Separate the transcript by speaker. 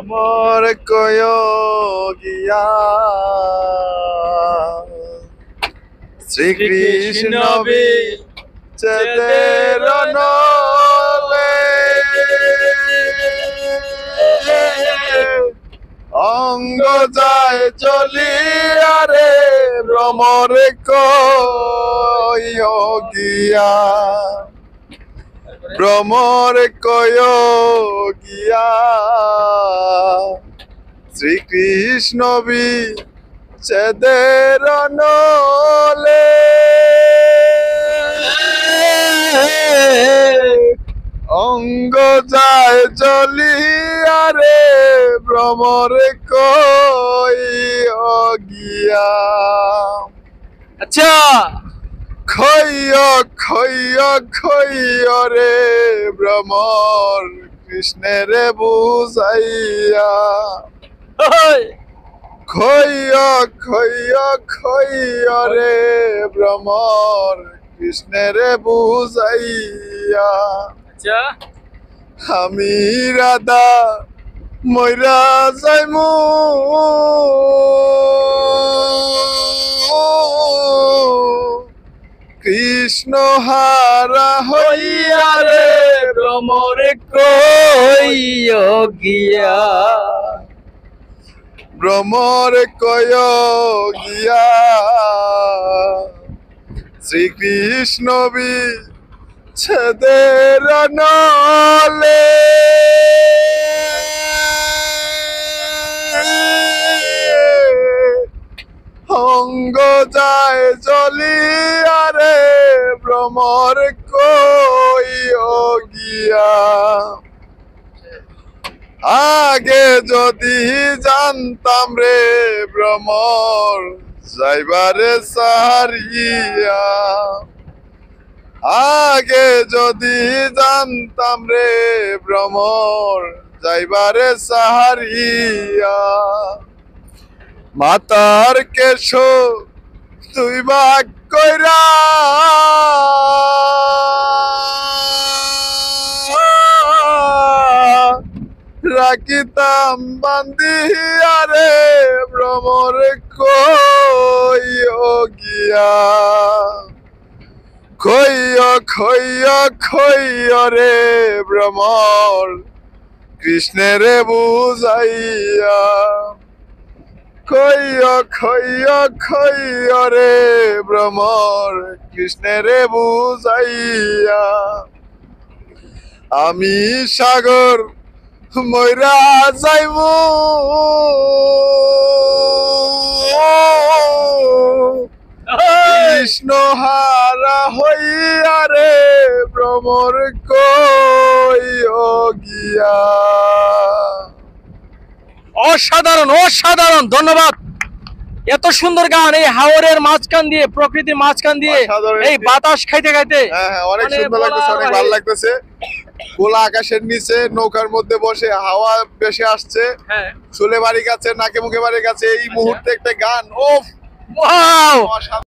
Speaker 1: ভ্রমর কয় গিয়া শ্রীকৃষ্ণ বিচ্ছেদের নলে অঙ্গ যায় চলিয়া রে ভ্রমর কয় গিয়া ভ্রমর কয় গিয়া শ্রীকৃষ্ণ বিচ্ছেদের নলে অঙ্গ যায় চলিয়া রে ভ্রমর কয় গিয়া।
Speaker 2: আচ্ছা
Speaker 1: খয় খয় খয় রে ভ্রমর কৃষ্ণের বুঝাইয়া খয় খয় খয় রে ভ্রমর কৃষ্ণের বুঝাইয়া।
Speaker 2: আচ্ছা
Speaker 1: আমি রাধা ময়রা যাইমু কৃষ্ণ হারা হইয়া রে
Speaker 2: ভ্রমর কয় গিয়া
Speaker 1: ভ্রমর কয় গিয়া শ্রীকৃষ্ণ বিচ্ছেদের নলে অঙ্গ যায় চলিয়া রে ভ্রমর কয় গিয়া। আগে যদি জানতাম রে ভ্রমর যাইবারে সারিয়া আগে যদি জানতাম রে ভ্রমর যাইবারে সাহারিয়া মাতার কেশ তুই বাক কইরা রাখিতাম বান্ধিয়া রে ভ্রমর কয় গিয়া খয় খয় খয় রে ভ্রমর কৃষ্ণের বুঝাইয়া খয় খয় খয় রে ভ্রমর কৃষ্ণের বুঝাইয়া। আমি সাগর ময়রা যাইমু কৃষ্ণ হারা হইয়া রে ভ্রমর কয় গিয়া।
Speaker 2: অসাধারণ অসাধারণ, ধন্যবাদ। এত সুন্দর গান, এই হাওরের মাঝখান দিয়ে, প্রকৃতির মাঝখান দিয়ে, এই বাতাস খাইতে খাইতে
Speaker 1: অনেক সুন্দর লাগতেছে, অনেক ভালো লাগতেছে। খোলা আকাশের নিচে নৌকার মধ্যে বসে হাওয়া বেশি আসছে, চুলে বাড়ি কাছে, নাকে মুখে বাড়ি কাছে, এই মুহূর্তে একটা গান, ওফ।